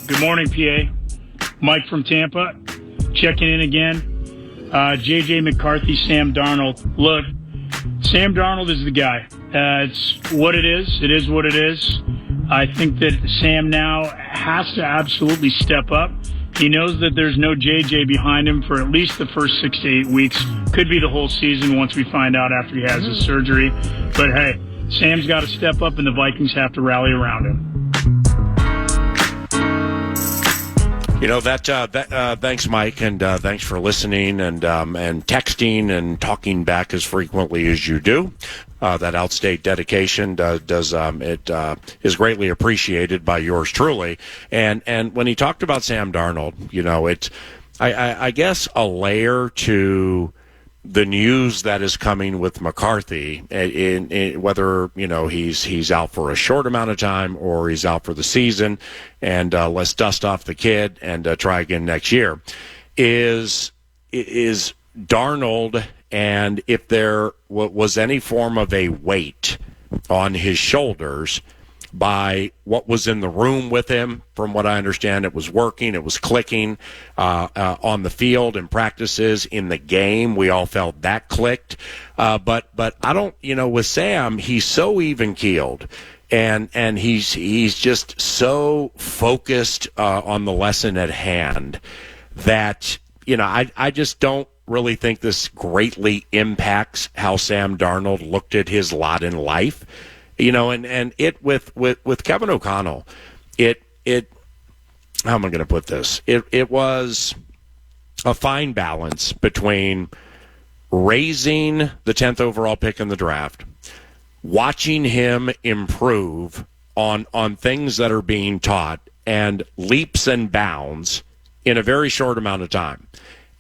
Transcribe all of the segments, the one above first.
Good morning, PA. Mike from Tampa, checking in again. J.J. McCarthy, Sam Darnold. Look, Sam Darnold is the guy. It's what it is. It is what it is. I think that Sam now has to absolutely step up. He knows that there's no J.J. behind him for at least the first 6 to 8 weeks. Could be the whole season once we find out after he has his surgery. But, hey, Sam's got to step up, and the Vikings have to rally around him. Thanks, Mike, and thanks for listening and texting and talking back as frequently as you do. That outstate dedication is greatly appreciated by yours truly. And when he talked about Sam Darnold, it's I guess a layer to the news that is coming with McCarthy, in whether he's out for a short amount of time or he's out for the season, and let's dust off the kid and try again next year, is Darnold, and if there was any form of a weight on his shoulders by what was in the room with him. From what I understand, it was working, it was clicking on the field in practices, in the game. We all felt that clicked. But I don't, with Sam, he's so even-keeled. And he's just so focused on the lesson at hand that, I just don't really think this greatly impacts how Sam Darnold looked at his lot in life. And it with Kevin O'Connell, it how am I going to put this? It was a fine balance between raising the 10th overall pick in the draft, watching him improve on things that are being taught, and leaps and bounds in a very short amount of time,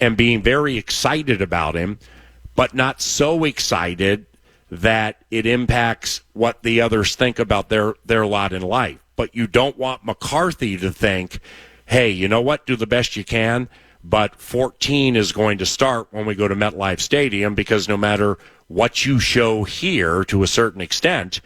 and being very excited about him, but not so excited that it impacts what the others think about their lot in life. But you don't want McCarthy to think, hey, you know what, do the best you can, but 14 is going to start when we go to MetLife Stadium, because no matter what you show here to a certain extent,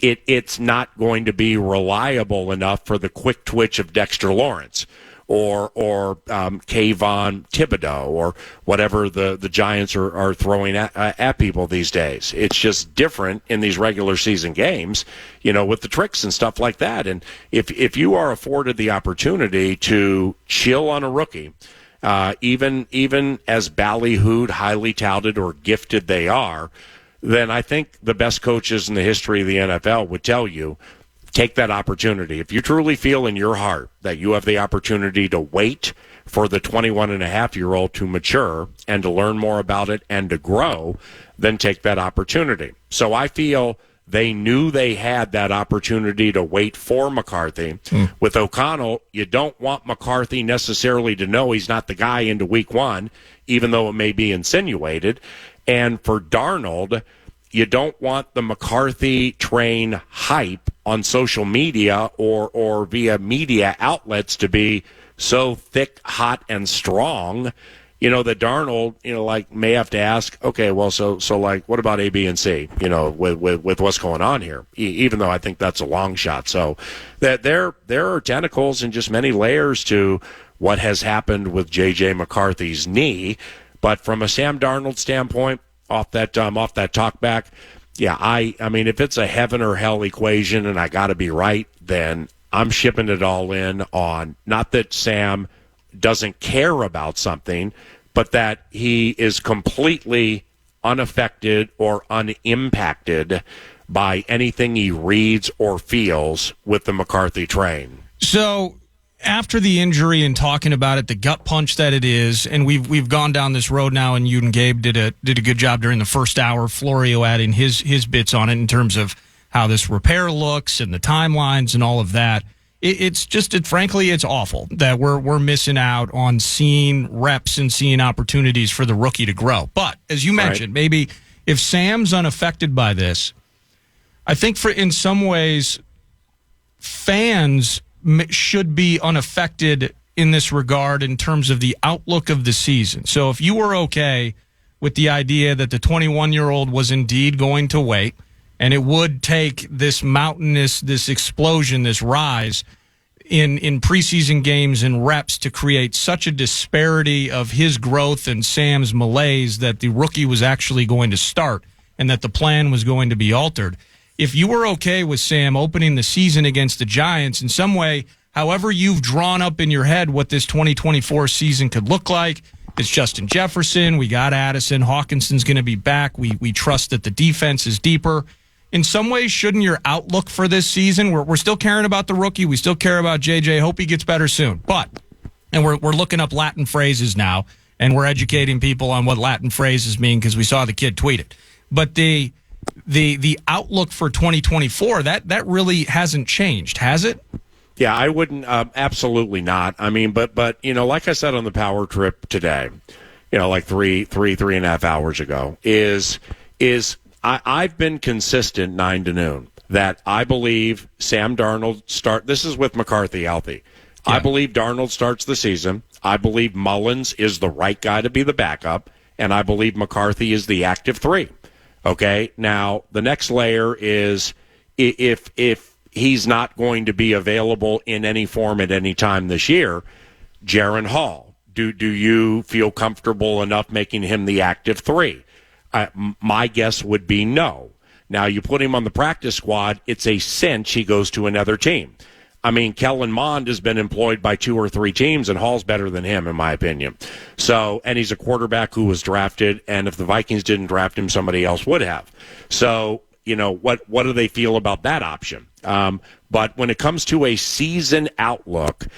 it's not going to be reliable enough for the quick twitch of Dexter Lawrence or KFAN Thibodeau, or whatever the Giants are throwing at people these days. It's just different in these regular season games, with the tricks and stuff like that. And if you are afforded the opportunity to chill on a rookie, even as ballyhooed, highly touted, or gifted they are, then I think the best coaches in the history of the NFL would tell you, take that opportunity. If you truly feel in your heart that you have the opportunity to wait for the 21-and-a-half-year-old to mature and to learn more about it and to grow, then take that opportunity. So I feel they knew they had that opportunity to wait for McCarthy. With O'Connell, you don't want McCarthy necessarily to know he's not the guy into week one, even though it may be insinuated. And for Darnold, you don't want the McCarthy train hype on social media or via media outlets to be so thick, hot, and strong, that Darnold, may have to ask, okay, well, so what about A, B, and C, with what's going on here, even though I think that's a long shot. So that there are tentacles and just many layers to what has happened with J.J. McCarthy's knee. But from a Sam Darnold standpoint, off that talk back, yeah, I mean, if it's a heaven or hell equation and I got to be right, then I'm shipping it all in on, not that Sam doesn't care about something, but that he is completely unaffected or unimpacted by anything he reads or feels with the McCarthy train. So after the injury and talking about it, the gut punch that it is, and we've gone down this road now, and you and Gabe did a good job during the first hour, Florio adding his bits on it in terms of how this repair looks and the timelines and all of that. Frankly, it's awful that we're missing out on seeing reps and seeing opportunities for the rookie to grow. But as you mentioned, maybe if Sam's unaffected by this, I think in some ways, fans should be unaffected in this regard in terms of the outlook of the season. So if you were okay with the idea that the 21-year-old was indeed going to wait, and it would take this mountainous, this explosion, this rise, in preseason games and reps to create such a disparity of his growth and Sam's malaise that the rookie was actually going to start and that the plan was going to be altered. If you were okay with Sam opening the season against the Giants in some way, however you've drawn up in your head what this 2024 season could look like, it's Justin Jefferson, we got Addison, Hawkinson's going to be back, we trust that the defense is deeper. In some ways, shouldn't your outlook for this season, we're still caring about the rookie, we still care about JJ, hope he gets better soon, and we're looking up Latin phrases now, and we're educating people on what Latin phrases mean because we saw the kid tweet it. But the outlook for 2024, that really hasn't changed, has it? Yeah, I wouldn't. Absolutely not. I mean, but like I said on the power trip today, like three and a half hours ago, I've been consistent 9 to noon that I believe Sam Darnold start. This is with McCarthy healthy. Yeah. I believe Darnold starts the season. I believe Mullins is the right guy to be the backup, and I believe McCarthy is the active 3. Okay. Now the next layer is if he's not going to be available in any form at any time this year, Jaron Hall. Do you feel comfortable enough making him the active 3? My guess would be no. Now, you put him on the practice squad, it's a cinch he goes to another team. I mean, Kellen Mond has been employed by 2 or 3 teams, and Hall's better than him, in my opinion. So, and he's a quarterback who was drafted, and if the Vikings didn't draft him, somebody else would have. So, what do they feel about that option? But when it comes to a season outlook,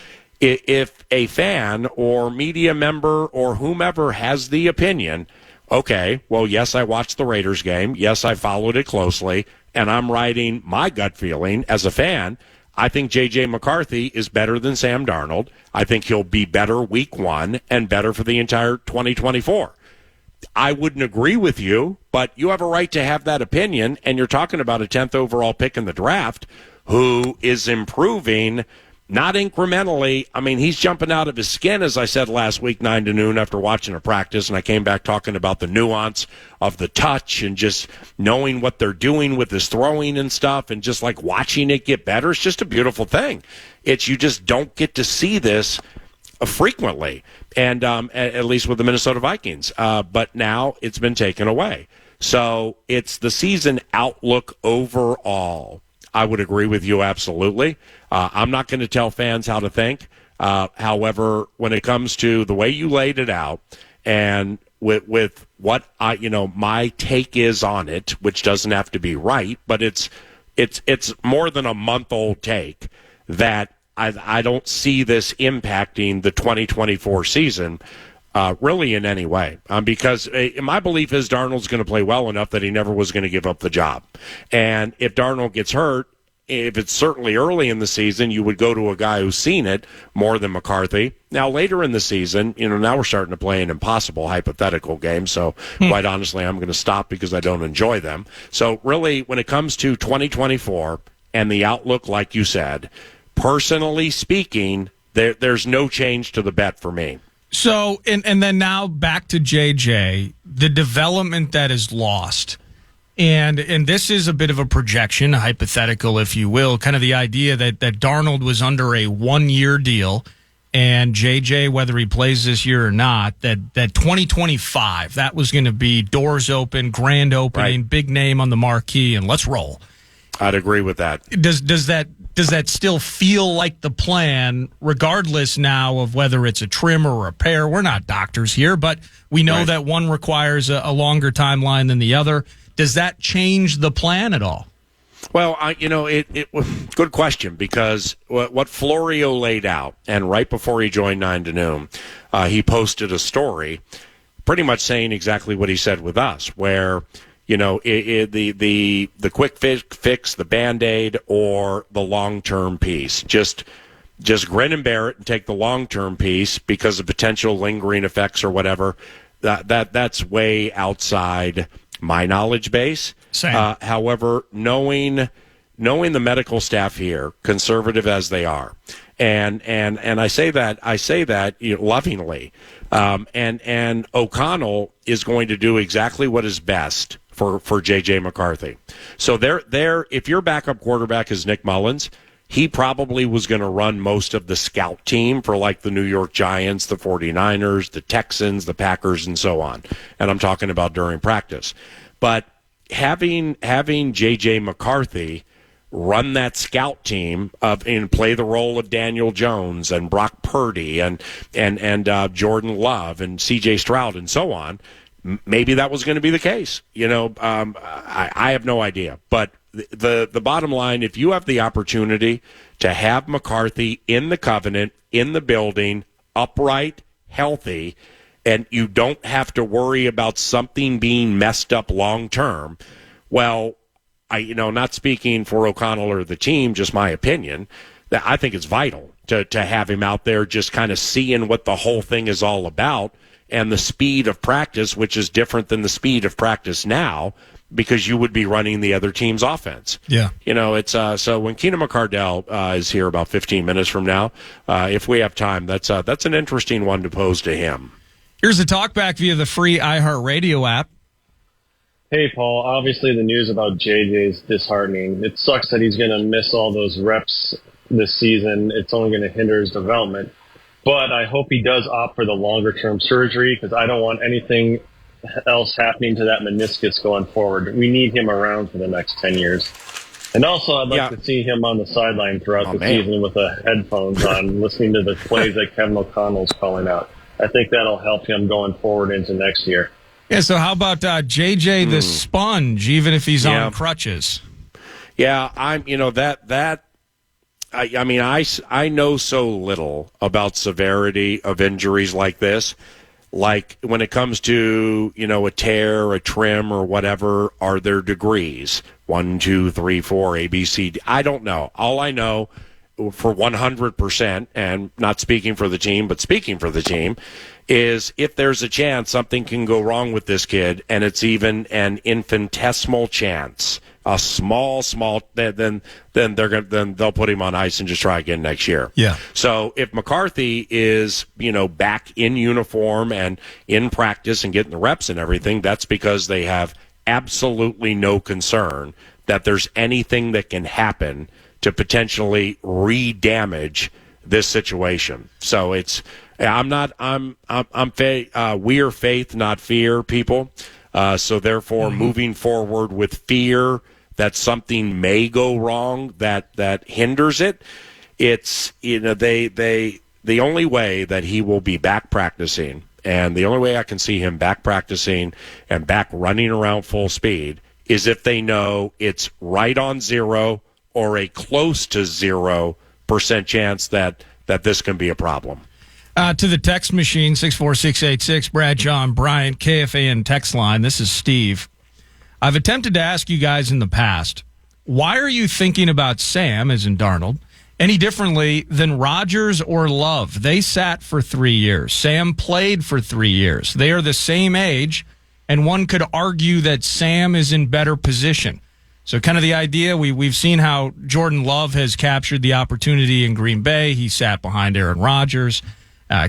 if a fan or media member or whomever has the opinion, okay, well, yes, I watched the Raiders game. Yes, I followed it closely, and I'm writing my gut feeling as a fan. I think J.J. McCarthy is better than Sam Darnold. I think he'll be better week 1 and better for the entire 2024. I wouldn't agree with you, but you have a right to have that opinion, and you're talking about a 10th overall pick in the draft who is improving, not incrementally. I mean, he's jumping out of his skin, as I said last week, 9 to noon, after watching a practice, and I came back talking about the nuance of the touch and just knowing what they're doing with his throwing and stuff and just like watching it get better. It's just a beautiful thing. You just don't get to see this frequently, and at least with the Minnesota Vikings. But now it's been taken away. So it's the season outlook overall. I would agree with you absolutely. I'm not going to tell fans how to think. However, when it comes to the way you laid it out and with what my take is on it, which doesn't have to be right, but it's more than a month-old take, that I don't see this impacting the 2024 season really in any way. Because my belief is Darnold's going to play well enough that he never was going to give up the job. And if Darnold gets hurt, if it's certainly early in the season, you would go to a guy who's seen it more than McCarthy. Now, later in the season, now we're starting to play an impossible hypothetical game. So, quite honestly, I'm going to stop because I don't enjoy them. So, really, when it comes to 2024 and the outlook, like you said, personally speaking, there's no change to the bet for me. So, and then now back to JJ, the development that is lost. And this is a bit of a projection, a hypothetical, if you will, kind of the idea that Darnold was under a 1-year deal, and JJ, whether he plays this year or not, that 2025, that was going to be doors open, grand opening, right, big name on the marquee, and let's roll. I'd agree with that. Does that still feel like the plan, regardless now of whether it's a trim or a repair? We're not doctors here, but we know that one requires a longer timeline than the other. Does that change the plan at all? Well, good question, because what Florio laid out, and right before he joined 9 to noon, he posted a story pretty much saying exactly what he said with us, where the quick fix, the Band-Aid, or the long-term piece. Just grin and bear it and take the long-term piece because of potential lingering effects or whatever. That's way outside my knowledge base. However, knowing the medical staff here, conservative as they are, and I say that lovingly, and O'Connell is going to do exactly what is best for J.J. McCarthy. So if your backup quarterback is Nick Mullins, he probably was going to run most of the scout team for like the New York Giants, the 49ers, the Texans, the Packers, and so on. And I'm talking about during practice. But having J.J. McCarthy run that scout team and play the role of Daniel Jones and Brock Purdy and Jordan Love and C.J. Stroud and so on, maybe that was going to be the case. I have no idea. But the bottom line, if you have the opportunity to have McCarthy in the covenant, in the building, upright, healthy, and you don't have to worry about something being messed up long term, well, not speaking for O'Connell or the team, just my opinion, that I think it's vital to have him out there just kind of seeing what the whole thing is all about and the speed of practice, which is different than the speed of practice now because you would be running the other team's offense. Yeah. It's so when Keenan McCardell is here about 15 minutes from now, if we have time, that's an interesting one to pose to him. Here's a talkback via the free iHeartRadio app. Hey, Paul. Obviously, the news about JJ is disheartening. It sucks that he's going to miss all those reps this season. It's only going to hinder his development. But I hope he does opt for the longer-term surgery because I don't want anything else happening to that meniscus going forward. We need him around for the next 10 years. And also, I'd like to see him on the sideline throughout the season with the headphones on, listening to the plays that Kevin O'Connell's calling out. I think that'll help him going forward into next year. Yeah, so how about JJ the Sponge, even if he's on crutches? Yeah, I know so little about severity of injuries like this. Like when it comes to, a tear, a trim, or whatever, are there degrees? 1, 2, 3, 4, A, B, C, D. I don't know. All I know for 100%, and not speaking for the team, but speaking for the team, is if there's a chance something can go wrong with this kid, and it's even an infinitesimal chance, a small, then they'll put him on ice and just try again next year. Yeah. So if McCarthy is, back in uniform and in practice and getting the reps and everything, that's because they have absolutely no concern that there's anything that can happen to potentially re-damage this situation. So we are faith, not fear, people. So therefore, moving forward with fear that something may go wrong that hinders it, it's the only way that he will be back practicing, and the only way I can see him back practicing and back running around full speed is if they know it's right on zero or a close to 0% chance that this can be a problem. To the text machine, 64686, Brad, John, Bryant, KFAN text line. This is Steve. I've attempted to ask you guys in the past, why are you thinking about Sam, as in Darnold, any differently than Rodgers or Love? They sat for 3 years. Sam played for 3 years. They are the same age, and one could argue that Sam is in better position. So kind of the idea, we've seen how Jordan Love has captured the opportunity in Green Bay. He sat behind Aaron Rodgers.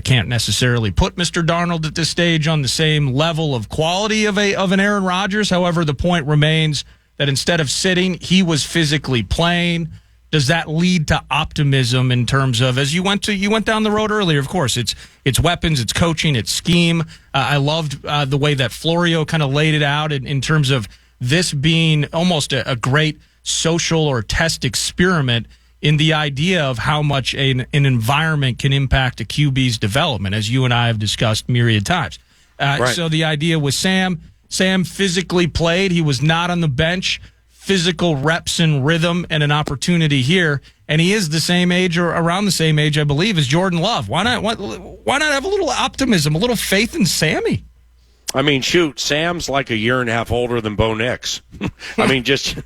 Can't necessarily put Mr. Darnold at this stage on the same level of quality of an Aaron Rodgers. However, the point remains that instead of sitting, he was physically playing. Does that lead to optimism in terms of, as you went down the road earlier, of course, it's weapons, it's coaching, it's scheme. I loved the way that Florio kind of laid it out in terms of this being almost a great social or test experiment in the idea of how much an environment can impact a QB's development, as you and I have discussed myriad times. Right. So the idea was Sam physically played. He was not on the bench. Physical reps and rhythm and an opportunity here. And he is the same age or around the same age, I believe, as Jordan Love. Why not have a little optimism, a little faith in Sammy? I mean, shoot, Sam's like a year and a half older than Bo Nix. I mean, just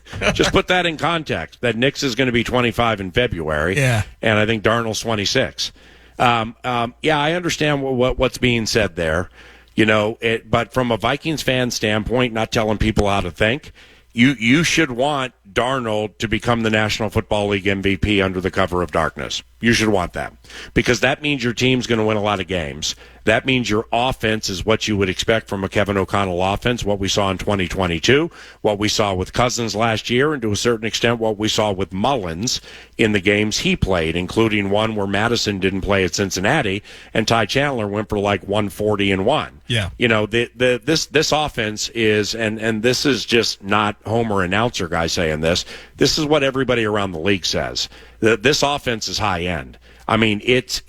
put that in context, that Nix is going to be 25 in February, yeah, and I think Darnold's 26. Yeah, I understand what's being said there, but from a Vikings fan standpoint, not telling people how to think, you should want Darnold to become the National Football League MVP under the cover of darkness. You should want that because that means your team's going to win a lot of games. That means your offense is what you would expect from a Kevin O'Connell offense, what we saw in 2022, what we saw with Cousins last year, and to a certain extent what we saw with Mullins in the games he played, including one where Madison didn't play at Cincinnati and Ty Chandler went for like 140-1. Yeah. This offense is, and this is just not Homer announcer guy saying this. This is what everybody around the league says. This offense is high end. I mean, it's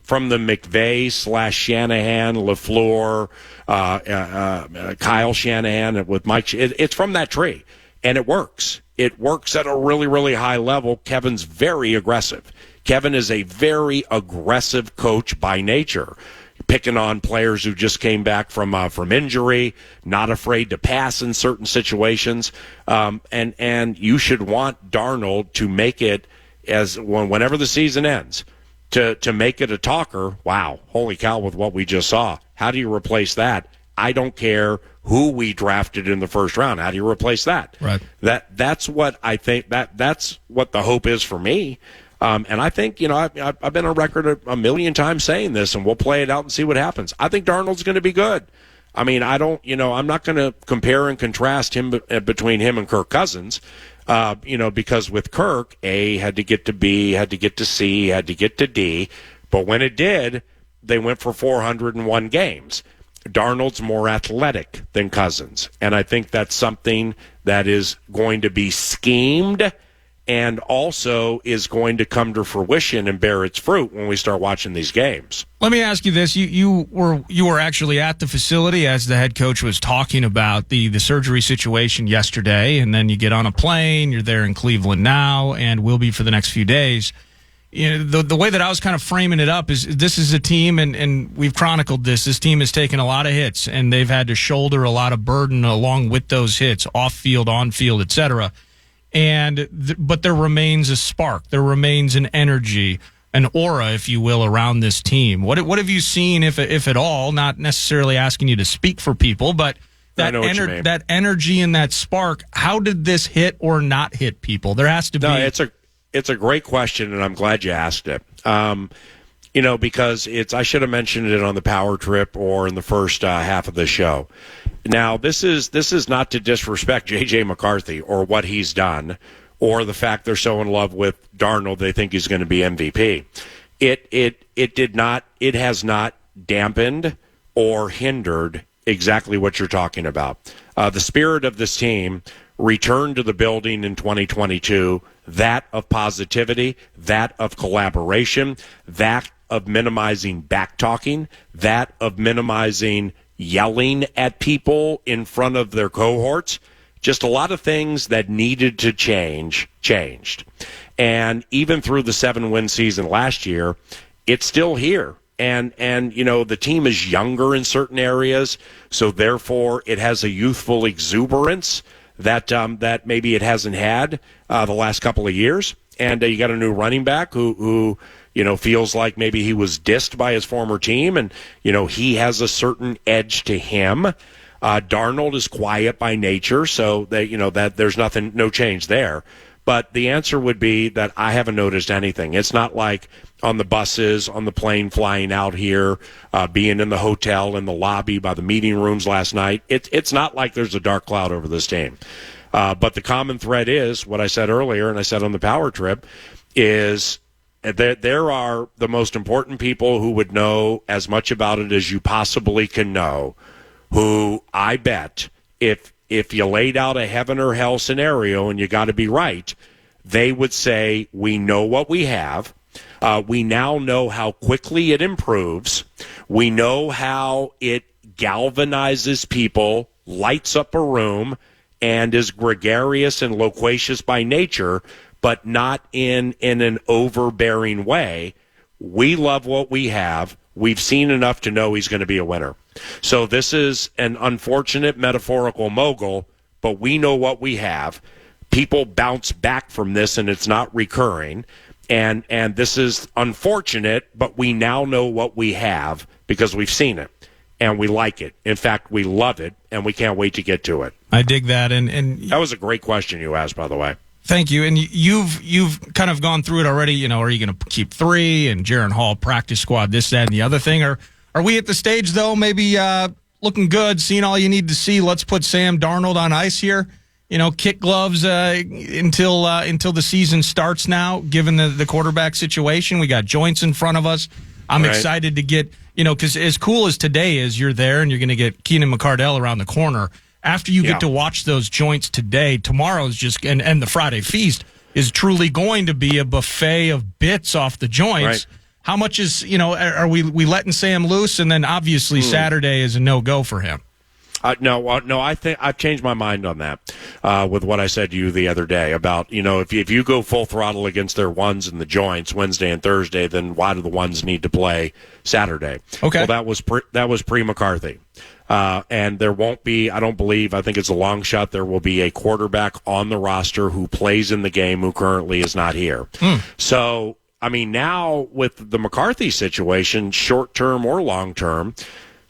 from the McVay / Shanahan, LaFleur, Kyle Shanahan with Mike. It's from that tree, and it works. It works at a really, really high level. Kevin's very aggressive. Kevin is a very aggressive coach by nature, picking on players who just came back from injury, not afraid to pass in certain situations, and you should want Darnold to make it whenever the season ends. To make it a talker, wow, holy cow, with what we just saw. How do you replace that? I don't care who we drafted in the first round. How do you replace that? Right. That's what I think, that's what the hope is for me. And I think, I've been on record a million times saying this, and we'll play it out and see what happens. I think Darnold's going to be good. I mean, I'm not going to compare and contrast him between him and Kirk Cousins. Because with Kirk, A had to get to B, had to get to C, had to get to D. But when it did, they went for 401 games. Darnold's more athletic than Cousins. And I think that's something that is going to be schemed and also is going to come to fruition and bear its fruit when we start watching these games. Let me ask you this. You were actually at the facility as the head coach was talking about the surgery situation yesterday, and then you get on a plane, you're there in Cleveland now, and will be for the next few days. The way that I was kind of framing it up is this is a team, and we've chronicled this team has taken a lot of hits, and they've had to shoulder a lot of burden along with those hits, off-field, on-field, et cetera. But there remains a spark. There remains an energy, an aura, if you will, around this team. What have you seen, if at all? Not necessarily asking you to speak for people, but that energy and that spark. How did this hit or not hit people? There has to be. No, it's a great question, and I'm glad you asked it. Because I should have mentioned it on the power trip or in the first half of the show. Now, this is not to disrespect J.J. McCarthy or what he's done or the fact they're so in love with Darnold they think he's going to be MVP. It has not dampened or hindered exactly what you're talking about. The spirit of this team returned to the building in 2022, that of positivity, that of collaboration, that of minimizing back-talking, that of minimizing yelling at people in front of their cohorts. Just a lot of things that needed to change, changed. And even through the 7-win season last year, it's still here. And the team is younger in certain areas, so therefore it has a youthful exuberance that maybe it hasn't had the last couple of years. And you got a new running back who feels like maybe he was dissed by his former team, and he has a certain edge to him. Darnold is quiet by nature, so that there's no change there. But the answer would be that I haven't noticed anything. It's not like on the buses, on the plane flying out here, being in the hotel, in the lobby, by the meeting rooms last night. It's not like there's a dark cloud over this team. But the common thread is what I said earlier, and I said on the power trip, is that there are the most important people who would know as much about it as you possibly can know, who I bet if you laid out a heaven or hell scenario and you got to be right, they would say, we know what we have. We now know how quickly it improves. We know how it galvanizes people, lights up a room, and is gregarious and loquacious by nature, but not in an overbearing way. We love what we have. We've seen enough to know he's going to be a winner. So this is an unfortunate metaphorical mogul, but we know what we have. People bounce back from this, and it's not recurring. And this is unfortunate, but we now know what we have because we've seen it, and we like it. In fact, we love it, and we can't wait to get to it. I dig that. And that was a great question you asked, by the way. Thank you. And you've kind of gone through it already. You know, are you going to keep 3 and Jaron Hall practice squad, this, that, and the other thing? Or are we at the stage, though, maybe looking good, seeing all you need to see? Let's put Sam Darnold on ice here. You know, kick gloves until the season starts now, given the quarterback situation. We got joints in front of us. I'm excited to get, you know, because as cool as today is, you're there and you're going to get Keenan McCardell around the corner. After you get to watch those joints today, tomorrow's just, and the Friday feast is truly going to be a buffet of bits off the joints. Right. How much is, you know, are we letting Sam loose? And then obviously Saturday is a no-go for him. No, I think I've changed my mind on that with what I said to you the other day about, you know, if you go full throttle against their ones in the joints Wednesday and Thursday, then why do the ones need to play Saturday? Okay. Well, that was pre-McCarthy. And there won't be, I think it's a long shot, there will be a quarterback on the roster who plays in the game who currently is not here. So, I mean, now with the McCarthy situation, short-term or long-term,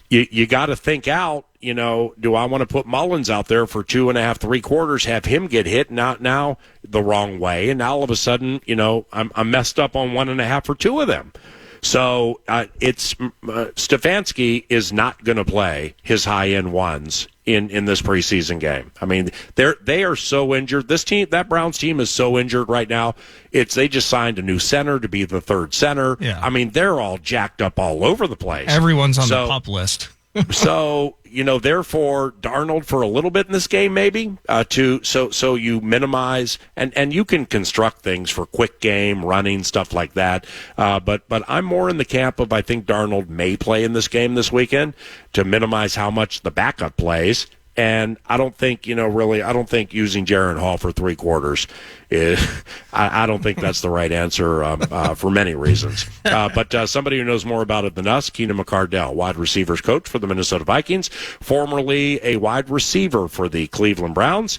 you got to think out, you know, do I want to put Mullins out there for 2.5, 3 quarters, have him get hit now the wrong way, and now all of a sudden, you know, I'm messed up on 1.5 for 2 of them. So it's Stefanski is not going to play his high-end ones in this preseason game. I mean, they are so injured. This team, that Browns team, is so injured right now. They just signed a new center to be the third center. Yeah. I mean, they're all jacked up all over the place. Everyone's on the pup list. So, you know, therefore, Darnold for a little bit in this game, maybe, so you minimize, and you can construct things for quick game, running, stuff like that. But I'm more in the camp of, I think Darnold may play in this game this weekend to minimize how much the backup plays. And I don't think, you know, really, I don't think using Jaron Hall for 3 quarters I don't think that's the right answer for many reasons. But somebody who knows more about it than us, Keenan McCardell, wide receivers coach for the Minnesota Vikings, formerly a wide receiver for the Cleveland Browns.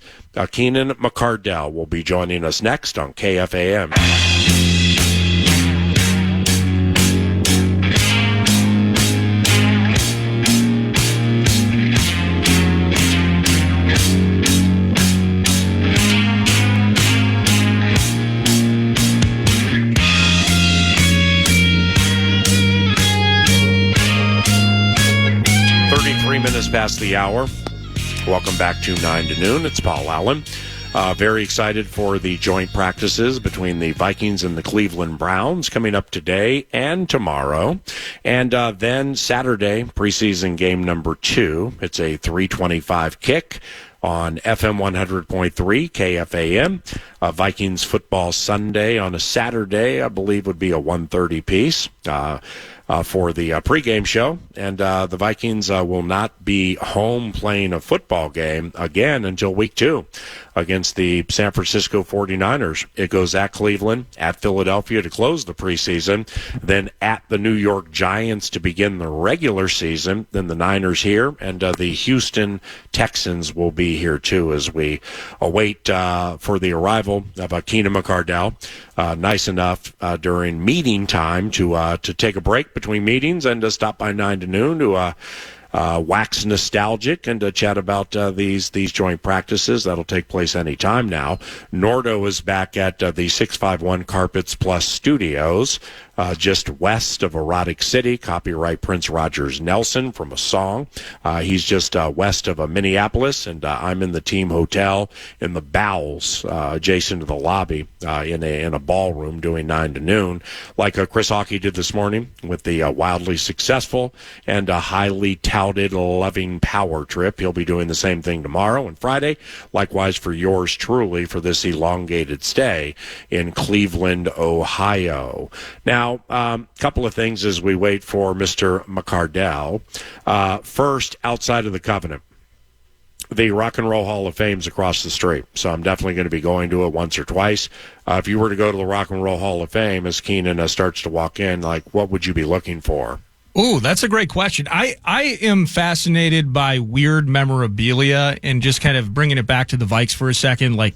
Keenan McCardell will be joining us next on KFAN. 3 minutes past the hour. Welcome back to 9 to Noon. It's Paul Allen. Very excited for the joint practices between the Vikings and the Cleveland Browns coming up today and tomorrow. And then Saturday, preseason game number 2. It's a 3:25 kick on FM 100.3 KFAN. Vikings football Sunday on a Saturday, I believe, would be a 1:30 piece. For the pregame show, and the Vikings will not be home playing a football game again until week 2 against the San Francisco 49ers. It goes at Cleveland, at Philadelphia to close the preseason, then at the New York Giants to begin the regular season, then the Niners here, and the Houston Texans will be here too as we await for the arrival of Keenan McCardell. Nice enough during meeting time to take a break between meetings and to stop by 9 to Noon to wax nostalgic and to chat about these joint practices. That'll take place any time now. Nordo is back at the 651 Carpets Plus Studios, just west of Erotic City. Copyright Prince Rogers Nelson from a song. He's just west of Minneapolis, and I'm in the team hotel in the bowels, adjacent to the lobby, in a ballroom doing 9 to Noon, like Chris Hockey did this morning with the wildly successful and highly touted Loving Power Trip. He'll be doing the same thing tomorrow and Friday. Likewise for yours truly for this elongated stay in Cleveland, Ohio. Now, couple of things as we wait for Mr. McCardell. First, outside of the Covenant, the Rock and Roll Hall of Fame's across the street, so I'm definitely going to be going to it once or twice. If you were to go to the Rock and Roll Hall of Fame as Keenan starts to walk in, like, what would you be looking for? Ooh, that's a great question. I am fascinated by weird memorabilia and just kind of bringing it back to the Vikes for a second, like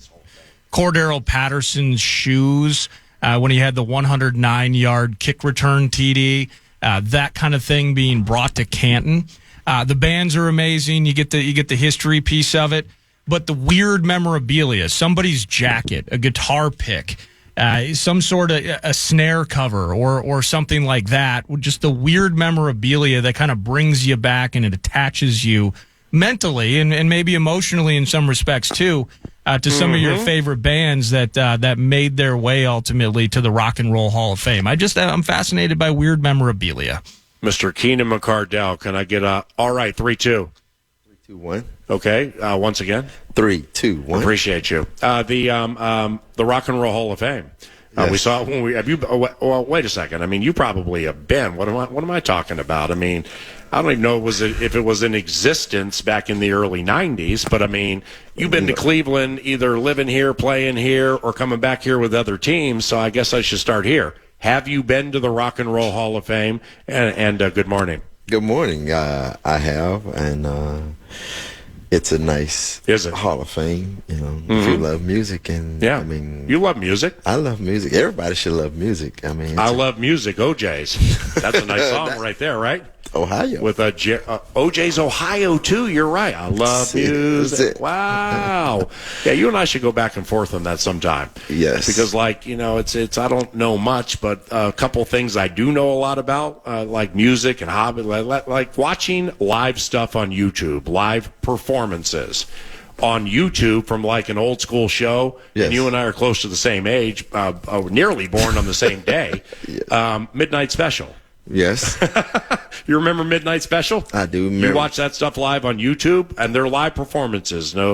Cordero Patterson's shoes when he had the 109-yard kick return TD, that kind of thing being brought to Canton. The bands are amazing. You get the history piece of it. but the weird memorabilia, somebody's jacket, a guitar pick, some sort of a snare cover or something like that, just the weird memorabilia that kind of brings you back and it attaches you mentally and maybe emotionally in some respects too, to some of your favorite bands that made their way ultimately to the Rock and Roll Hall of Fame. I'm fascinated by weird memorabilia. Mr. Keenan McCardell, can I get all right, 3-2. 3, 2, 1. Okay, once again. 3, 2, 1. Appreciate you. The Rock and Roll Hall of Fame. Yes. We saw when we have you. Well, wait a second. I mean, you probably have been. What am I talking about? I mean, I don't even know if it was in existence back in the early '90s. But I mean, you've been to Cleveland, either living here, playing here, or coming back here with other teams. So I guess I should start here. Have you been to the Rock and Roll Hall of Fame? And good morning. Good morning. I have, and it's a nice Hall of Fame. You know, if you love music, and yeah, I mean, you love music. I love music. Everybody should love music. I mean, I love music. OJ's. That's a nice song right there, right? Ohio. With OJ's Ohio, too. You're right. I love music. Wow. Yeah, you and I should go back and forth on that sometime. Yes. Because, it's I don't know much, but a couple things I do know a lot about, like music and hobby, like watching live stuff on YouTube, live performances on YouTube from like an old school show. Yes. And you and I are close to the same age, nearly born on the same day. Midnight Special. Yes. You remember Midnight Special? I do remember. You watch that stuff live on YouTube, and they're live performances. No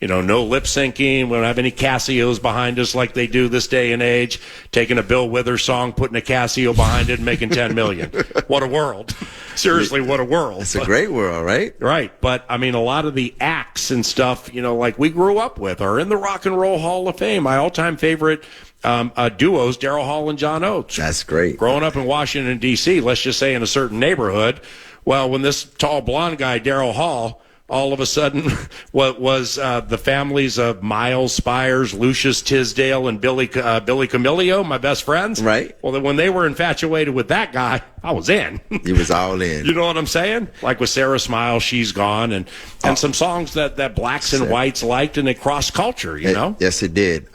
lip syncing. We don't have any Casios behind us like they do this day and age. Taking a Bill Withers song, putting a Casio behind it, and making $10 million. What a world! Seriously, what a world! It's a great world, right? Right, but I mean, a lot of the acts and stuff, like we grew up with, are in the Rock and Roll Hall of Fame. My all-time favorite duos, Daryl Hall and John Oates. That's great. Growing up in Washington, D.C., let's just say in a certain neighborhood, well, when this tall blonde guy, Daryl Hall, all of a sudden was the families of Miles Spires, Lucius Tisdale, and Billy Camilio, my best friends. Right. Well, then when they were infatuated with that guy, I was in. He was all in. You know what I'm saying? Like with Sarah Smiles, She's Gone, and some songs that blacks and whites liked, and it crossed culture, you know? Yes, it did.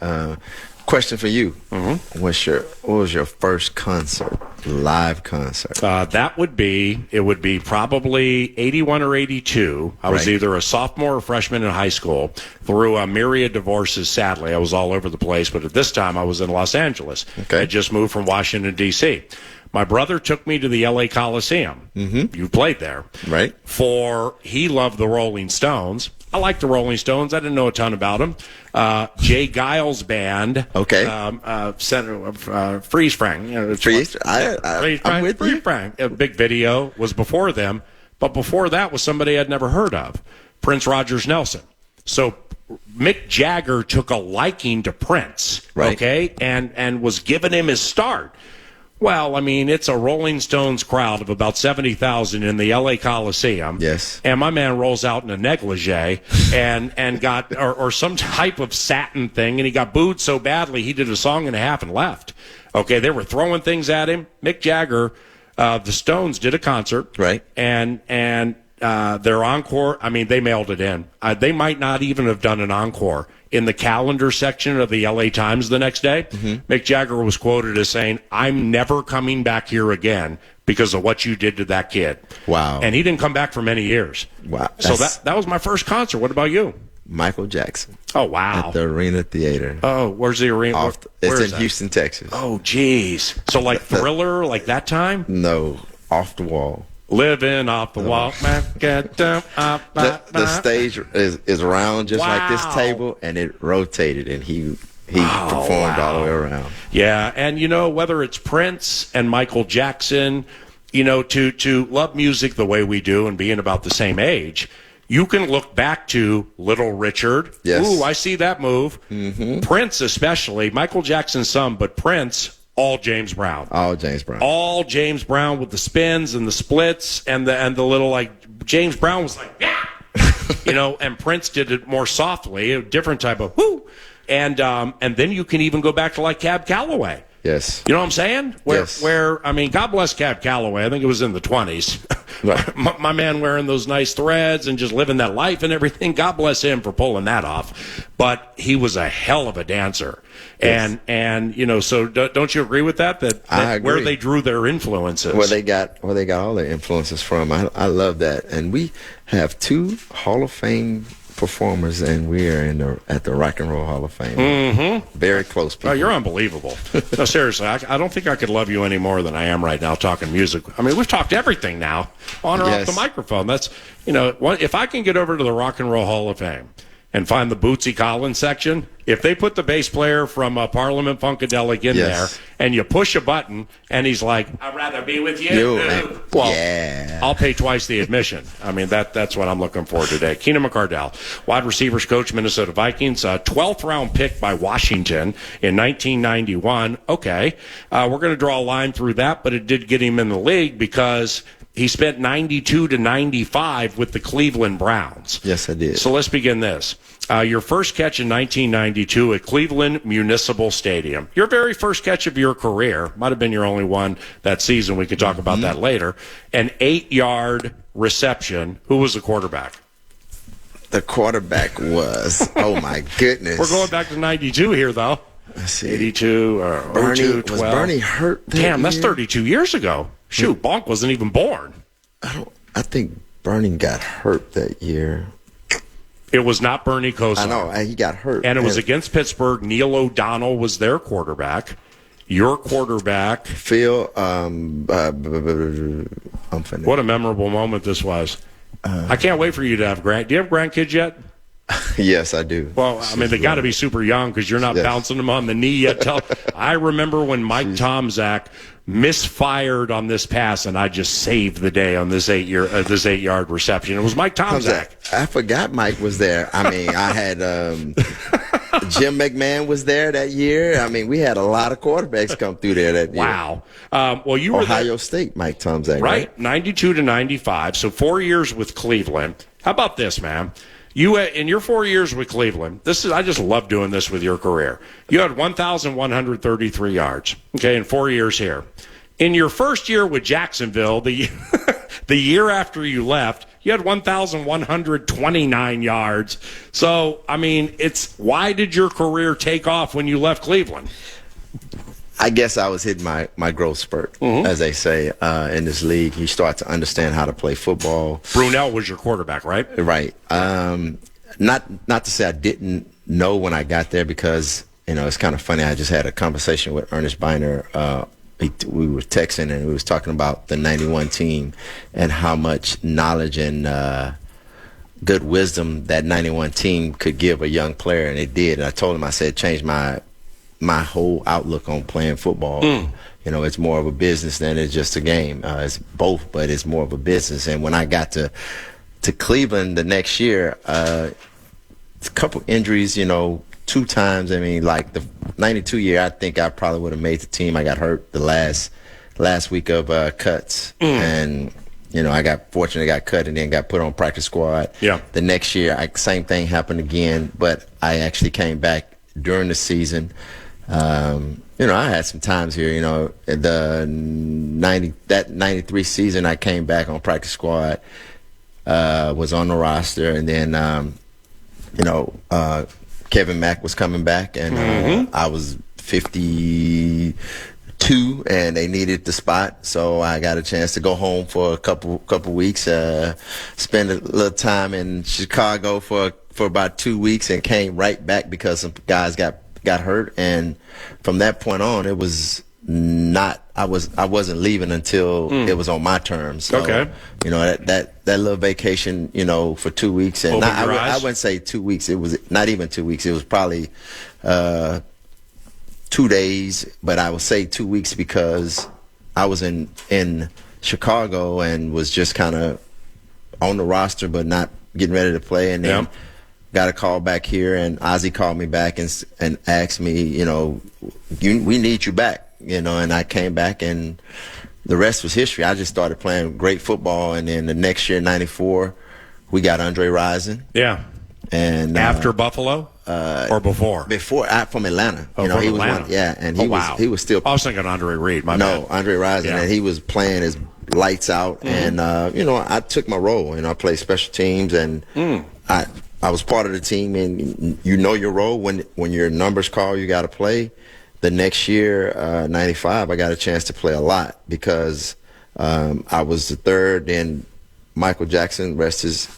Question for you. Mm-hmm. What was your first concert, live concert? It would be probably 81 or 82. I was either a sophomore or freshman in high school. Through a myriad divorces, sadly, I was all over the place, but at this time I was in Los Angeles. Okay. I just moved from Washington, D.C. My brother took me to the L.A. Coliseum. Mm-hmm. You played there. Right. He loved the Rolling Stones. I like the Rolling Stones. I didn't know a ton about them. Jay Giles' band. Okay. Freeze Frang. Freeze. I'm with you. Freeze Frang. A big video was before them, but before that was somebody I'd never heard of, Prince Rogers Nelson. So Mick Jagger took a liking to Prince, okay, and was giving him his start. Well, I mean, it's a Rolling Stones crowd of about 70,000 in the L.A. Coliseum. Yes. And my man rolls out in a negligee and got, or some type of satin thing, and he got booed so badly he did a song and a half and left. Okay, they were throwing things at him. Mick Jagger, the Stones did a concert. Right. And their encore, I mean, they mailed it in. They might not even have done an encore. In the calendar section of the L.A. Times the next day, Mick Jagger was quoted as saying, "I'm never coming back here again because of what you did to that kid." Wow. And he didn't come back for many years. Wow. So that was my first concert. What about you? Michael Jackson. Oh, wow. At the Arena Theater. Oh, where's the arena? It's in Houston, Texas. Oh, geez. So like Thriller, like that time? No, Off the Wall. Living off the wall, man. Get down, the stage is round just like this table, and it rotated, and he performed all the way around. Yeah, and whether it's Prince and Michael Jackson, to love music the way we do and being about the same age, you can look back to Little Richard. Yes. Ooh, I see that move. Mm-hmm. Prince especially, Michael Jackson some, but Prince. All James Brown. All James Brown. All James Brown with the spins and the splits and the little James Brown was like, yeah, and Prince did it more softly, a different type of whoo. And then you can even go back to like Cab Calloway. Yes. You know what I'm saying? Where I mean, God bless Cab Calloway. I think it was in the 20s. my man wearing those nice threads and just living that life and everything. God bless him for pulling that off. But he was a hell of a dancer. Yes. And so don't you agree with that? That I agree. Where they drew their influences. Where they got all their influences from. I love that. And we have 2 Hall of Fame performers, and we are at the Rock and Roll Hall of Fame. Mm-hmm. Very close people. Oh, you're unbelievable. No, seriously, I don't think I could love you any more than I am right now talking music. I mean, we've talked everything now on or off the microphone. That's, if I can get over to the Rock and Roll Hall of Fame and find the Bootsy Collins section, if they put the bass player from Parliament Funkadelic in there and you push a button and he's like, I'd rather be with you. Well, I'll pay twice the admission. I mean, that's what I'm looking for today. Keenan McCardell, wide receivers coach, Minnesota Vikings, 12th round pick by Washington in 1991. Okay, we're going to draw a line through that, but it did get him in the league because he spent 92 to 95 with the Cleveland Browns. Yes, I did. So let's begin this. Your first catch in 1992 at Cleveland Municipal Stadium. Your very first catch of your career. Might have been your only one that season. We can talk about that later. An 8-yard reception. Who was the quarterback? The quarterback was, oh, my goodness. We're going back to 92 here, though. Let's see. 82 or Bernie, 02, 12. Was Bernie hurt that Damn, that's year? 32 years ago. Shoot, Bonk wasn't even born. I think Bernie got hurt that year. It was not Bernie Kosar. I know, he got hurt. And it was against Pittsburgh. Neil O'Donnell was their quarterback. Your quarterback. Phil, I'm finished. What a memorable moment this was. I can't wait for you to have do you have grandkids yet? Yes, I do. Well, I mean, they got to be super young because you're not bouncing them on the knee yet. I remember when Mike Tomczak misfired on this pass, and I just saved the day on this 8-yard reception. It was Mike Tomczak. I forgot Mike was there. I mean, I had Jim McMahon was there that year. I mean, we had a lot of quarterbacks come through there that year. Wow. Well, you were Ohio State, Mike Tomczak, right? 92 to 95. So 4 years with Cleveland. How about this, man? You in your 4 years with Cleveland, I just love doing this with your career. You had 1,133 yards, in 4 years here. In your first year with Jacksonville, the year after you left, you had 1,129 yards. So, I mean, why did your career take off when you left Cleveland? I guess I was hitting my growth spurt, as they say, in this league. You start to understand how to play football. Brunell was your quarterback, right? Right. Not to say I didn't know when I got there because, it's kind of funny. I just had a conversation with Ernest Biner. We were texting and we was talking about the 91 team and how much knowledge and good wisdom that 91 team could give a young player, and it did. And I told him, I said, change my whole outlook on playing football. It's more of a business than it's just a game. It's both, but it's more of a business. And when I got to Cleveland the next year, a couple injuries, 2 times. I mean, like the 92 year, I think I probably would have made the team. I got hurt the last week of cuts. And, I got cut and then got put on practice squad. Yeah. The next year, same thing happened again, but I actually came back during the season. I had some times here, the 93 season I came back on practice squad, was on the roster, and then, Kevin Mack was coming back, and I was 52, and they needed the spot, so I got a chance to go home for a couple weeks, spend a little time in Chicago for about 2 weeks, and came right back because some guys got hurt, and from that point on, it was not. I wasn't leaving until it was on my terms. So, that little vacation, for 2 weeks, and I wouldn't say 2 weeks. It was not even 2 weeks. It was probably 2 days, but I would say 2 weeks because I was in Chicago and was just kind of on the roster, but not getting ready to play, and then. Got a call back here, and Ozzie called me back and asked me, we need you back, and I came back, and the rest was history. I just started playing great football, and then the next year, 94, we got Andre Rison. Yeah. And after Buffalo or before? Before, from Atlanta. From he was Atlanta. and he was still. I was thinking Andre Reed. Andre Rison, and he was playing his lights out. And, I took my role. I played special teams, and I was part of the team. And your role when your numbers call, you got to play. The next year, 95, I got a chance to play a lot because I was the third, and Michael Jackson, rest his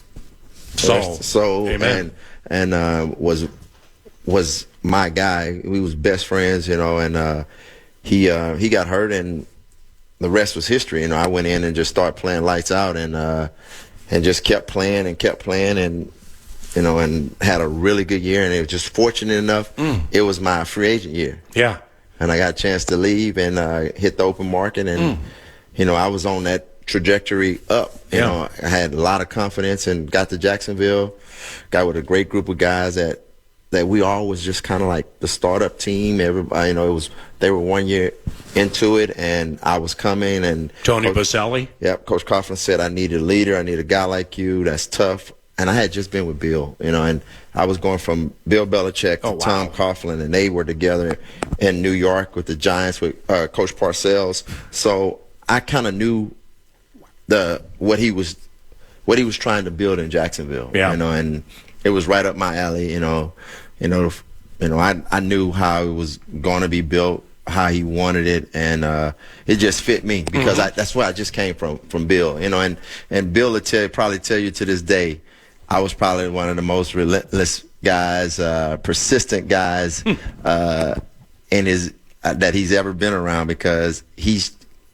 soul. Amen. And was my guy. We was best friends, and he got hurt, and the rest was history. I went in and just started playing lights out, and just kept playing and and had a really good year. And it was just fortunate enough. It was my free agent year. Yeah. And I got a chance to leave and hit the open market, and I was on that trajectory up. I had a lot of confidence and got to Jacksonville, got with a great group of guys that we all was just kind of like the startup team. Everybody, they were 1 year into it, and I was coming. And Tony Boselli? Yep. Coach Coughlin said, I need a leader. I need a guy like you that's tough. And I had just been with Bill, and I was going from Bill Belichick to Tom Coughlin, and they were together in New York with the Giants with Coach Parcells. So I kind of knew what he was trying to build in Jacksonville. Yeah. And it was right up my alley. I knew how it was going to be built, how he wanted it, and it just fit me because that's where I just came from Bill. And Bill will probably tell you to this day, I was probably one of the most relentless guys, persistent guys that he's ever been around, because he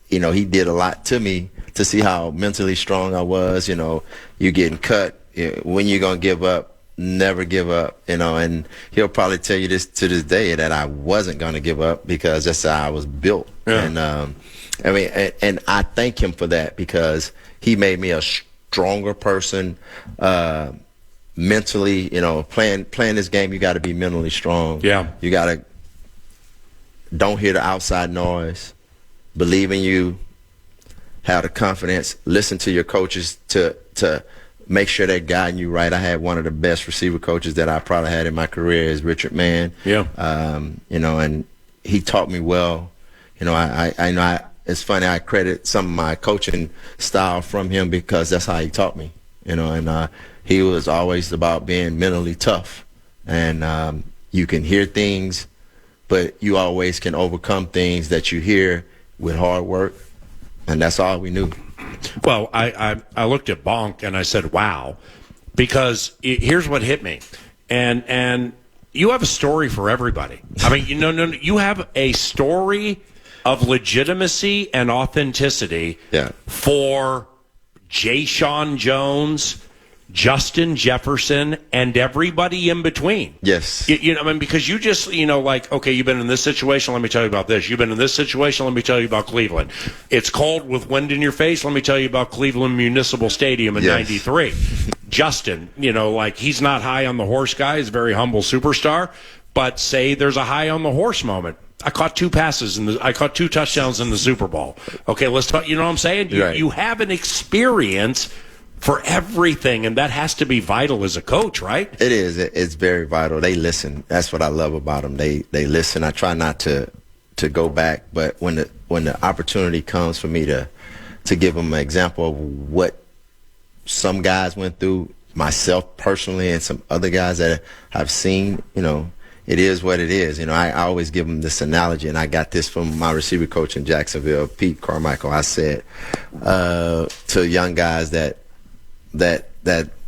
did a lot to me to see how mentally strong I was. You getting cut, when you're gonna give up, never give up. And he'll probably tell you this to this day, that I wasn't gonna give up because that's how I was built. Yeah. And and I thank him for that, because he made me a stronger person, mentally. Playing this game, you got to be mentally strong. Yeah, you got to don't hear the outside noise, believe in you, have the confidence, listen to your coaches to make sure they're guiding you right. I had one of the best receiver coaches that I probably had in my career, is Richard Mann. Yeah, and he taught me well. It's funny, I credit some of my coaching style from him, because that's how he taught me, and he was always about being mentally tough. And you can hear things, but you always can overcome things that you hear with hard work, and that's all we knew. Well, I looked at Bonk and I said, wow, because here's what hit me. And you have a story for everybody. I mean, you have a story of legitimacy and authenticity for Jay Sean Jones, Justin Jefferson, and everybody in between. Yes. Because you just, okay, you've been in this situation, let me tell you about this. You've been in this situation, let me tell you about Cleveland. It's cold with wind in your face, let me tell you about Cleveland Municipal Stadium in 93. Justin, he's not high on the horse guy, he's a very humble superstar, but say there's a high on the horse moment. I caught 2 passes I caught 2 touchdowns in the Super Bowl. Okay, let's talk. You know what I'm saying? You have an experience for everything, and that has to be vital as a coach, right? It is. It's very vital. They listen. That's what I love about them. They listen. I try not to go back, but when the opportunity comes for me to give them an example of what some guys went through, myself personally, and some other guys that I've seen, it is what it is. I always give them this analogy, and I got this from my receiver coach in Jacksonville, Pete Carmichael. I said to young guys that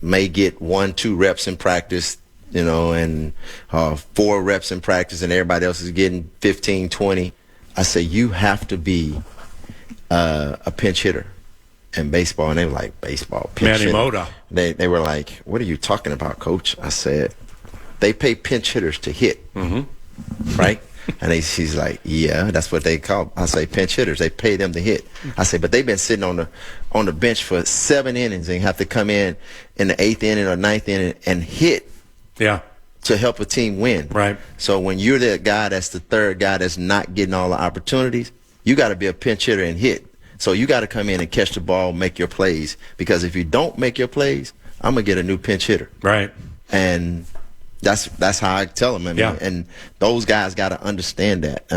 may get 1-2 reps in practice, and 4 reps in practice, and everybody else is getting 15, 20. I say, you have to be a pinch hitter in baseball. And they were like, baseball, pinch hitter? Manny Mota. They were like, what are you talking about, coach? I said, they pay pinch hitters to hit, right? And he's like, yeah, that's what they call. I say, pinch hitters. They pay them to hit. I say, but they've been sitting on the bench for 7 innings and have to come in the 8th inning or 9th inning and hit. Yeah. To help a team win. Right. So when you're that guy, that's the third guy that's not getting all the opportunities, you got to be a pinch hitter and hit. So you got to come in and catch the ball, make your plays. Because if you don't make your plays, I'm gonna get a new pinch hitter. Right. And that's how I tell them. And those guys got to understand that.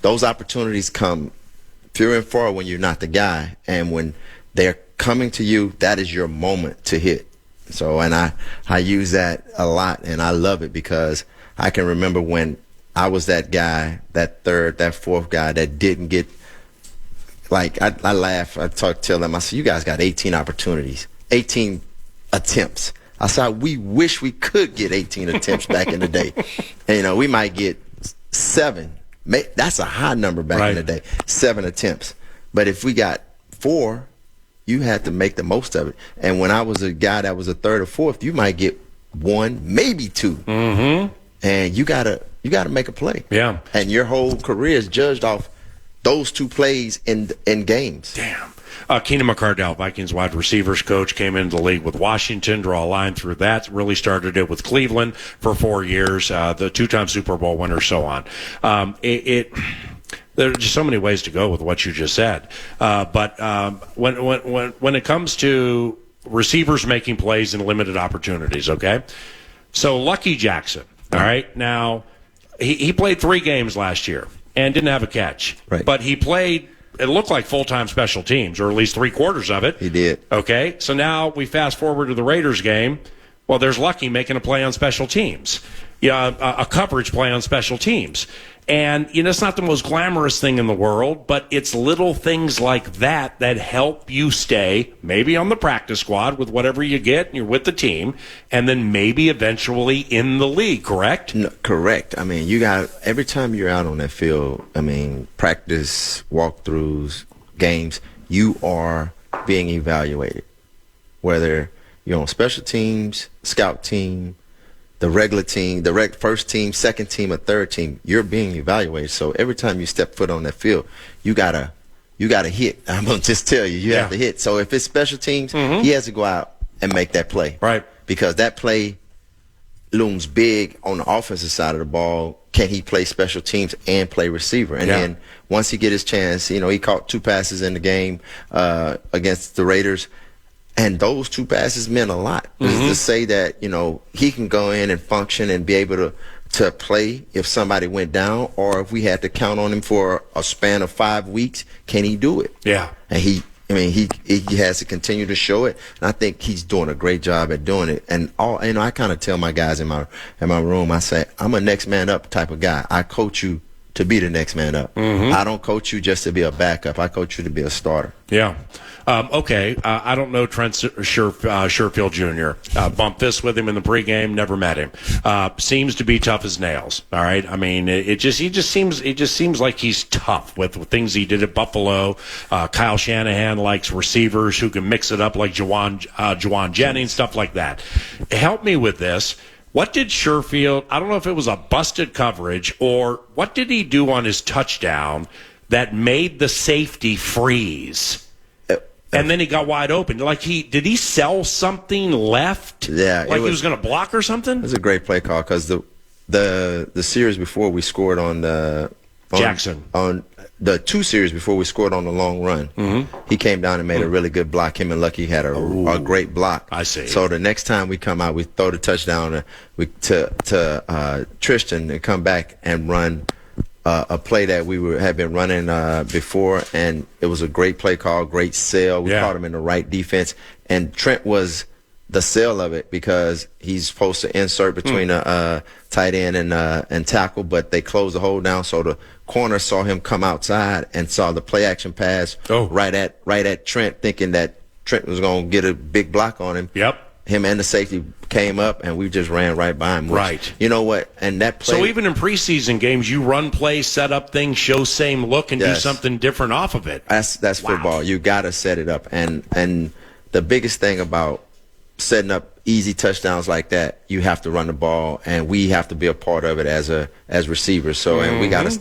Those opportunities come few and far when you're not the guy, and when they're coming to you, that is your moment to hit. So, and I use that a lot, and I love it because I can remember when I was that guy, that third, that fourth guy that didn't get, like, I laugh, tell them, I said, you guys got 18 opportunities, 18 attempts. I said, we wish we could get 18 attempts back in the day. And, we might get 7. That's a high number back in the day, 7 attempts. But if we got 4, you had to make the most of it. And when I was a guy that was a third or fourth, you might get 1, maybe 2. Mm-hmm. And you gotta make a play. Yeah. And your whole career is judged off those 2 plays in games. Damn. Keenan McCardell, Vikings wide receivers coach, came into the league with Washington, draw a line through that, really started it with Cleveland for 4 years, the 2-time Super Bowl winner, so on. There are just so many ways to go with what you just said. But when it comes to receivers making plays in limited opportunities, okay? So Lucky Jackson, all right? Now, he played 3 games last year and didn't have a catch. Right. But he played, it looked like full-time special teams, or at least 3/4 of it. He did. Okay? So now we fast forward to the Raiders game. Well, there's Lucky making a play on special teams. A coverage play on special teams. And, it's not the most glamorous thing in the world, but it's little things like that that help you stay maybe on the practice squad with whatever you get and you're with the team, and then maybe eventually in the league, correct? No, correct. I mean, every time you're out on that field, practice, walkthroughs, games, you are being evaluated. Whether you're on special teams, scout team, the regular team, the first team, second team, or third team, you're being evaluated. So every time you step foot on that field, you gotta hit. I'm gonna just tell you, you have to hit. So if it's special teams, he has to go out and make that play, right? Because that play looms big on the offensive side of the ball. Can he play special teams and play receiver? And then once he get his chance, he caught 2 passes in the game against the Raiders. And those 2 passes meant a lot. To say that, he can go in and function and be able to play if somebody went down, or if we had to count on him for a span of 5 weeks, can he do it? Yeah. And he has to continue to show it. And I think he's doing a great job at doing it. And I kind of tell my guys in my room, I say, I'm a next man up type of guy. I coach you to be the next man up. I don't coach you just to be a backup. I coach you to be a starter. Yeah. Okay. I don't know Trent Sherfield Jr. Bumped fists with him in the pregame. Never met him. Seems to be tough as nails. All right. I mean, it just seems like he's tough with things he did at Buffalo. Kyle Shanahan likes receivers who can mix it up, like Juwan Jennings, stuff like that. Help me with this. What did Sherfield, I don't know if it was a busted coverage, or what did he do on his touchdown that made the safety freeze? And then he got wide open. Did he sell something left? Yeah. He was going to block or something? It was a great play call because the series before we scored on Jackson. On the 2 series before we scored on the long run, he came down and made a really good block. Him and Lucky had a great block. I see. So the next time we come out, we throw the touchdown to Tristan and come back and run a play that we had been running before, and it was a great play call, great sell. We caught him in the right defense, and Trent was the sell of it because he's supposed to insert between a tight end and tackle, but they closed the hole down, so the corner saw him come outside and saw the play action pass right at Trent, thinking that Trent was going to get a big block on him. Yep. Him and the safety came up, and we just ran right by him. Right. You know what? And that play. So even in preseason games, you run plays, set up things, show same look, and do something different off of it. That's football. You got to set it up. And the biggest thing about setting up easy touchdowns like that, you have to run the ball, and we have to be a part of it as receivers. So, and we got to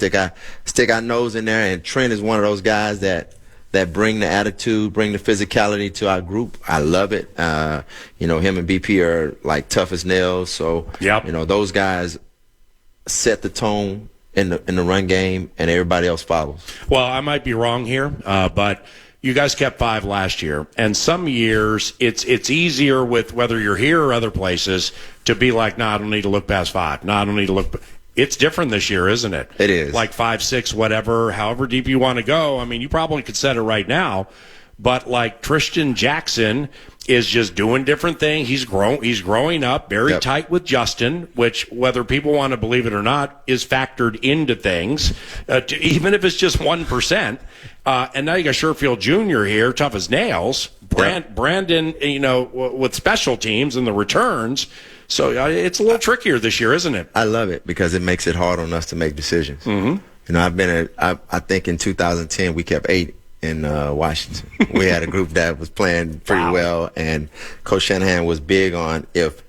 stick our nose in there. And Trent is one of those guys that bring the attitude, bring the physicality to our group. I love it. Him and BP are like tough as nails. So, those guys set the tone in the run game, and everybody else follows. Well, I might be wrong here, but you guys kept 5 last year, and some years it's easier with whether you're here or other places to be like, I don't need to look past 5. I don't need to look. it's different this year, isn't it? It is. Like 5, 6, whatever, however deep you want to go. I mean, you probably could set it right now, but like Tristan Jackson is just doing different things. He's growing up very tight with Justin, which, whether people want to believe it or not, is factored into things, even if it's just 1%. And now you got Sherfield Jr. here, tough as nails. Brandon, with special teams and the returns. So it's a little trickier this year, isn't it? I love it because it makes it hard on us to make decisions. Mm-hmm. I think in 2010 we kept 8 in Washington. We had a group that was playing pretty well, and Coach Shanahan was big on, if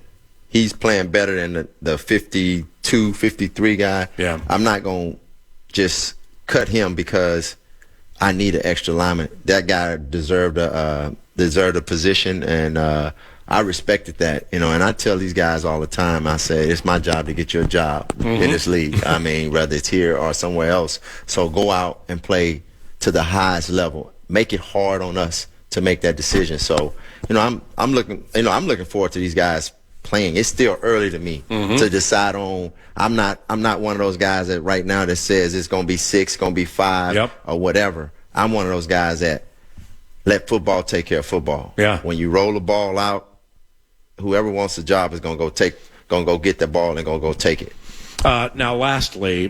he's playing better than the 52, 53 guy, I'm not going to just cut him because I need an extra lineman. That guy deserved a position, and I respected that, and I tell these guys all the time, I say, it's my job to get you a job in this league. I mean, whether it's here or somewhere else. So go out and play to the highest level. Make it hard on us to make that decision. So, I'm looking forward to these guys playing. It's still early to me to decide on. I'm not one of those guys that right now that says it's going to be 6, going to be 5 or whatever. I'm one of those guys that let football take care of football. Yeah. When you roll the ball out, whoever wants the job is going to go get the ball and going to go take it. Now, lastly,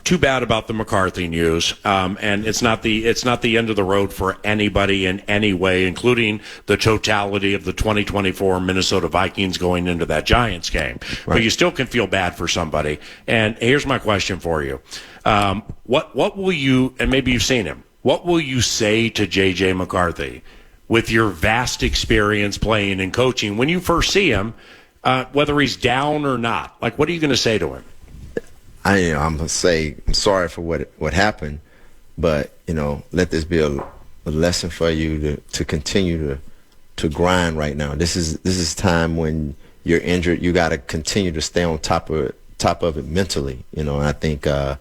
too bad about the McCarthy news, and it's not the end of the road for anybody in any way, including the totality of the 2024 Minnesota Vikings going into that Giants game. Right. But you still can feel bad for somebody. And here's my question for you: what will you? And maybe you've seen him. What will you say to J.J. McCarthy with your vast experience playing and coaching when you first see him, whether he's down or not? Like, what are you going to say to him? I'm going to say I'm sorry for what happened, but, let this be a lesson for you to continue to grind right now. This is time when you're injured. You got to continue to stay on top of it mentally. And I think, you're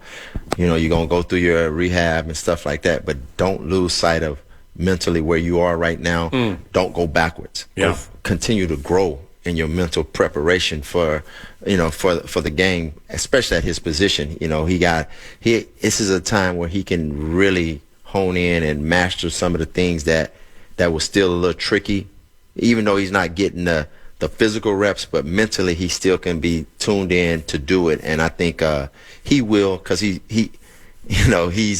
going to go through your rehab and stuff like that, but don't lose sight of mentally where you are right now. Don't go backwards. Yeah. Continue to grow in your mental preparation for the game, especially at his position. This is a time where he can really hone in and master some of the things that was still a little tricky, even though he's not getting the physical reps, but mentally he still can be tuned in to do it. And I think he will, because he's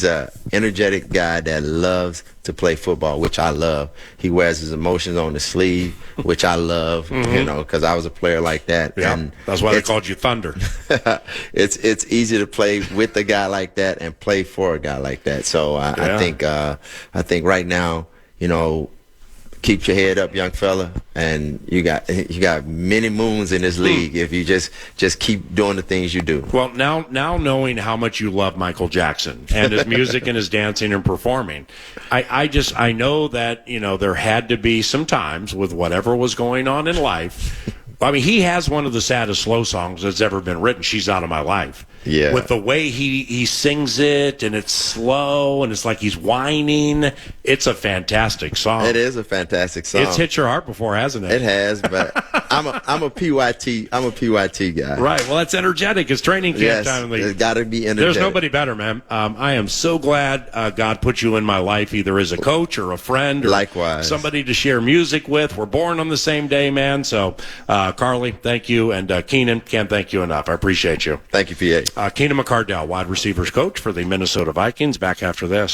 a energetic guy that loves to play football, which I love. He wears his emotions on the sleeve, which I love, because I was a player like that. Yeah, and that's why they called you Thunder. It's easy to play with a guy like that and play for a guy like that. So I think right now, keep your head up, young fella, and you got many moons in this league if you just keep doing the things you do. Well, now knowing how much you love Michael Jackson and his music and his dancing and performing, I know that there had to be some times with whatever was going on in life. I mean, he has one of the saddest slow songs that's ever been written, She's Out of My Life. Yeah. With the way he sings it, and it's slow, and it's like he's whining. It's a fantastic song. It is a fantastic song. It's hit your heart before, hasn't it? It has, but I'm a PYT guy. Right. Well, that's energetic. It's training camp time. It's got to be energetic. There's nobody better, man. I am so glad God put you in my life, either as a coach or a friend or likewise somebody to share music with. We're born on the same day, man. So, Carly, thank you, and Keenan, can't thank you enough. I appreciate you. Thank you, PA. Keenan McCardell, wide receivers coach for the Minnesota Vikings. Back after this.